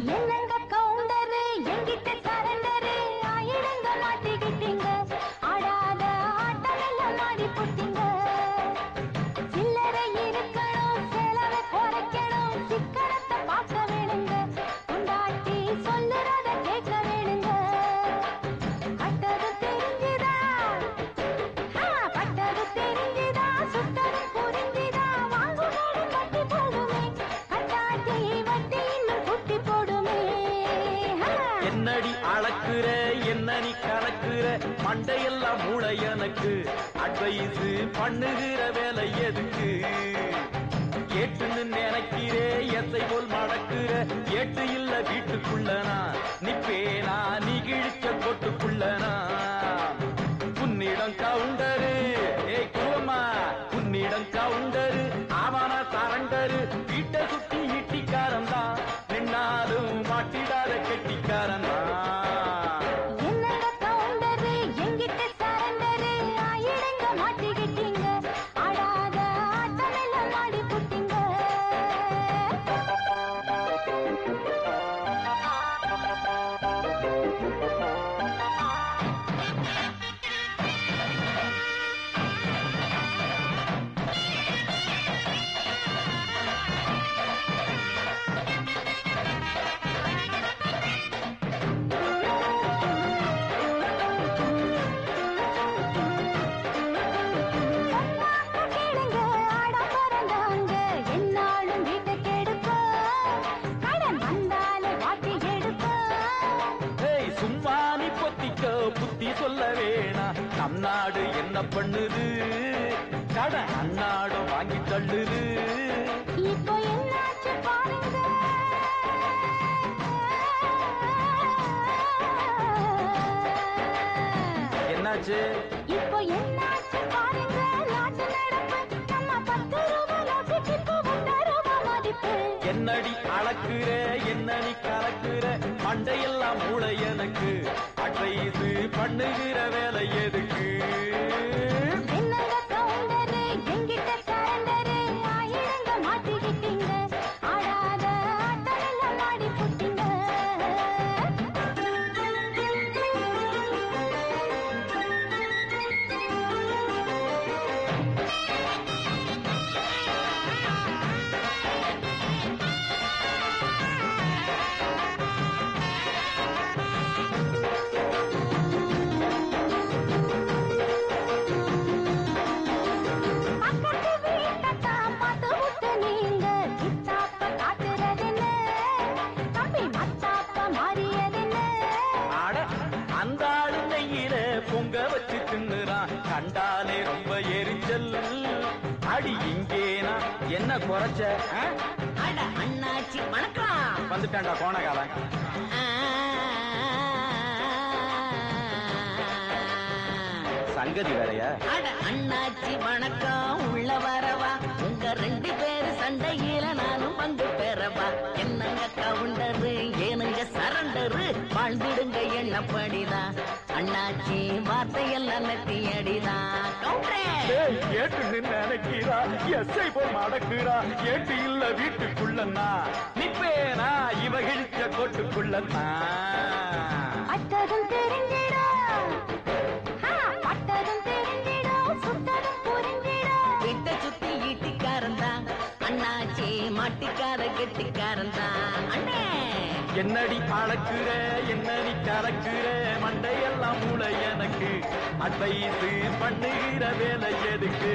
என்னங்க கவுண்டரு எங்கிட்ட சரண்டரு ஆயிடுங்க மாட்டிக்கிட்டீங்க ஆடாத ஆட்டமெல்லாம் மாடி போட்டீங்க சில்லறை இருக்கணும் செலவை குறைக்கணும் சிக்கனத்தை பார்க்க வேணுங்க கொண்டாட்டி சொல்லுறத கேட்க வேணுங்க பட்டது தெரிஞ்சுதா பட்டது தெரிஞ்சுதா சுத்தது புரிஞ்சுதா வாங்கு மேடு கட்டி போடுமே கட்டாட்டி வட்டி இன்னும் குட்டி போடுமே என்னடி அளக்குற என்ன நீ கலக்குற மண்டையெல்லாம் மூளை எனக்கு அட்வைஸ் பண்ணுகிற வேலை எதுக்கு கேட்டுன்னு நினைக்கிறே எசை போல் மடக்குற ஏட்டு இல்ல வீட்டுக்குள்ளனா நிப்பேனா நீ கிழிச்ச கொட்டுக்குள்ளனா உன்னிடம் கவுண்டரு ஏய் குவமா உன்னிடம் கவுண்டரு ஆவானா சரண்டரு வீட்டை சுத்தி ஈட்டிக்காரன் தான் நின்னாலும் மாட்டிடாத கெட்டிக்காரன் என்னங்க கவுண்டரு எங்கிட்ட சரண்டரு ஆயிடுங்க மாட்டிக்கிட்டீங்க ஆடாத ஆட்டமெல்லாம் மாடி போட்டீங்க கேளுங்க ஆட பிறந்தாங்க என்னாலும் வீட்டை கெடுப்போம் கடன் வந்தாலே வாட்டி எடுப்போம் ஏய் சும்மா நீ பொத்திக்கோ புத்தி சொல்ல வேணா நம் நாடு என்ன பண்ணுது கடை அந்நாடும் வாங்கி தள்ளுது இப்போ என்னாச்சு பாருங்க என்னாச்சு இப்போ என்னாச்சு பாருங்க நாட்டு நடப்பு நம்ம 10 ரூபாய் நோட்டுக்கு இப்போ 10 ரூபாய் மதிப்பு என்னடி அளக்குற என்ன நீ கலக்குற மண்டையெல்லாம் மூளை எனக்கு அட்வைஸ் பண்ணுகிற வேலை எதுக்கு என்னங்க கவுண்டரு எங்கிட்ட சரண்டரு ஆயிடுங்க மாட்டிக்கிட்டீங்க ஆடாத ஆட்டமெல்லாம் மாடி போட்டீங்க பக்கத்து வீட்டைத்தான் பார்த்து விட்டு நீங்க கித்தாப்ப காட்டுறதென்ன தம்பி மத்தாப்ப மாறியதென்ன ஆட அந்த ஆளு நெய்யில பொங்க வச்சு தின்னுறான் கண்டாலே ரொம்ப எரிச்சல் அடி இங்கேனா என்ன குறைச்ச அட அண்ணாச்சி வணக்கம் வந்துட்டான்டா கோணகாலன் சங்கதி வேறையா அட அண்ணாச்சி வணக்கம் உள்ள வரவா உங்க 2 பேரு சண்டையில நானும் பங்கு பெறவா என்னங்க கவுண்டரு ஏனுங்க சரண்டரு வாழ்ந்துடுங்க எண்ணப்படிதான் அண்ணாச்சி வார்த்தையெல்லாம் நெத்தி அடிதான் கவுண்டரே ஏட்டு நினைக்கிறா எஸ்ஐ போல் மடக்குறா ஏட்டு இல்ல வீட்டுக்குள்ளன்னா நிப்பேனா இவ கிழிச்ச கொட்டுக்குள்ளன்னா பட்டதும் தெரிஞ்சிடும் பட்டதும் தெரிஞ்சிடும் சுத்ததும் புரிஞ்சிடும் வீட்டை சுத்தி ஈட்டிக்காரன் தான் அண்ணாச்சி மாட்டிக்கார கெட்டிக்காரன் தான் அண்ணே என்னடி அளக்குற என்ன நீ கலக்குற மண்டையெல்லாம் மூளை எனக்கு அட்வைஸ் பண்ணுகிற வேலை எதுக்கு